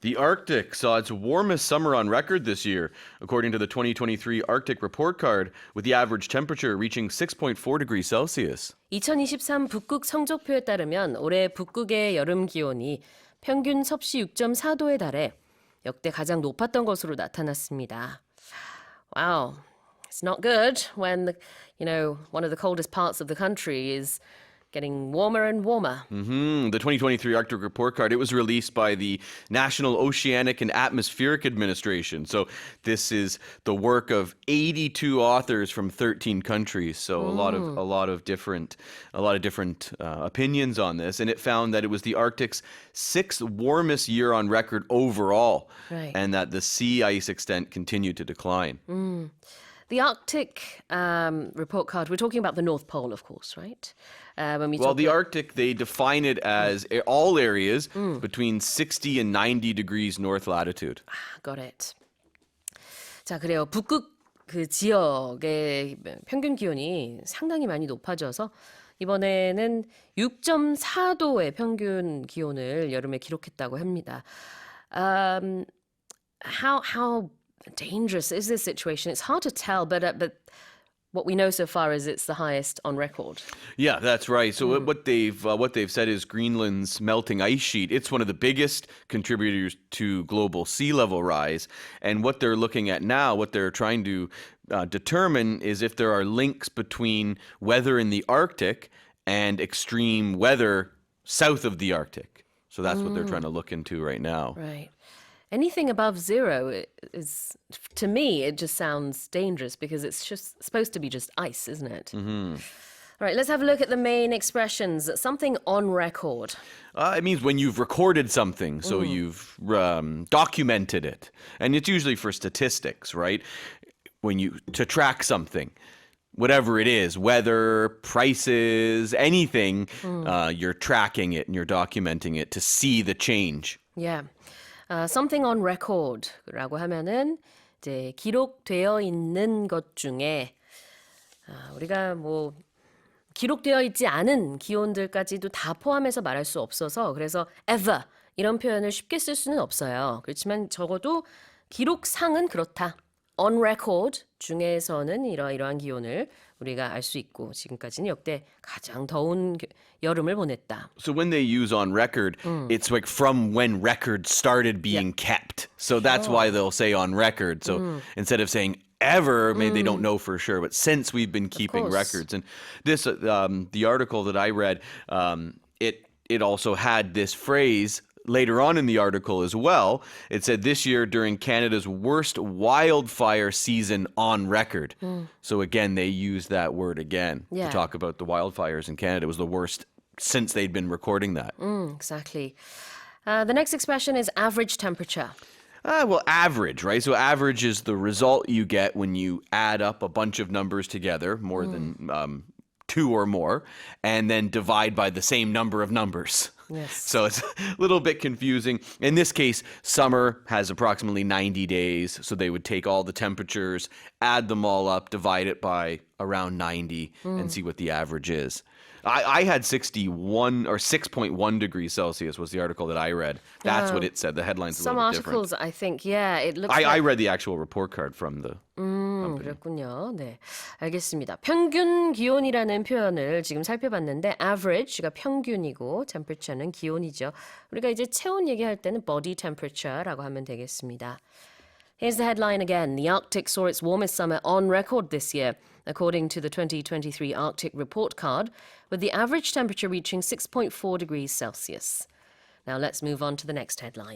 The Arctic saw its warmest summer on record this year, according to the 2023 Arctic Report Card, with the average temperature reaching 6.4 degrees Celsius. 2023 북극 성적표에 따르면 올해 북극의 여름 기온이 평균 섭씨 6.4도에 달해 역대 가장 높았던 것으로 나타났습니다. Wow, it's not good when one of the coldest parts of the country is getting warmer and warmer. The 2023 Arctic Report Card, it was released by the National Oceanic and Atmospheric Administration. So this is the work of 82 authors from 13 countries. So a lot of different opinions on this, and it found that it was the Arctic's 6th warmest year on record overall, Right. and that the sea ice extent continued to decline. The Arctic report card, we're talking about the North Pole, of course, right? The Arctic, they define it as all areas between 60 and 90 degrees north latitude. Got it. 자, 그래요. 북극 그 지역의 평균 기온이 상당히 많이 높아져서 이번에는 6.4도의 평균 기온을 여름에 기록했다고 합니다. How dangerous is this situation? It's hard to tell, but what we know so far is it's the highest on record. Yeah, that's right. So what they've said is Greenland's melting ice sheet. It's one of the biggest contributors to global sea level rise. And what they're looking at now, what they're trying to determine is if there are links between weather in the Arctic and extreme weather south of the Arctic. So that's what they're trying to look into right now. Right. Anything above zero is, to me, it just sounds dangerous because it's just supposed to be just ice, isn't it? All right, let's have a look at the main expressions. Something on record. It means when you've recorded something, so you've documented it. And it's usually for statistics, right? To track something, whatever it is, weather, prices, anything, you're tracking it and you're documenting it to see the change. Yeah. Something on record라고 하면은 이제 기록되어 있는 것 중에 우리가 뭐 기록되어 있지 않은 기온들까지도 다 포함해서 말할 수 없어서 그래서 ever 이런 표현을 쉽게 쓸 수는 없어요. 그렇지만 적어도 기록상은 그렇다. On record 중에서는 이러이러한 기온을 우리가 알 수 있고 지금까지는 역대 가장 더운 여름을 보냈다. So when they use on record, it's like from when records started being kept. So that's why they'll say on record. So instead of saying ever, maybe they don't know for sure, but since we've been keeping records. And this, the article that I read, it also had this phrase later on in the article as well. It said this year during Canada's worst wildfire season on record. So again, they used that word again to talk about the wildfires in Canada. It was the worst since they'd been recording that. Exactly. The next expression is average temperature. Average, right? So average is the result you get when you add up a bunch of numbers together, more than two or more, and then divide by the same number of numbers. Yes. So it's a little bit confusing. In this case, summer has approximately 90 days, so they would take all the temperatures, add them all up, divide it by around 90, and see what the average is. I had 61 or 6.1 degrees Celsius was the article that I read. That's what it said. The headline's a Some little bit different. articles, I think, it looks I read the actual report card from the 그렇군요. 네, 알겠습니다. 평균 기온이라는 표현을 지금 살펴봤는데 average가 평균이고 temperature는 기온이죠. 우리가 이제 체온 얘기할 때는 body temperature라고 하면 되겠습니다. Here's the headline again. The Arctic saw its warmest summer on record this year, according to the 2023 Arctic Report Card, with the average temperature reaching 6.4 degrees Celsius. Now let's move on to the next headline.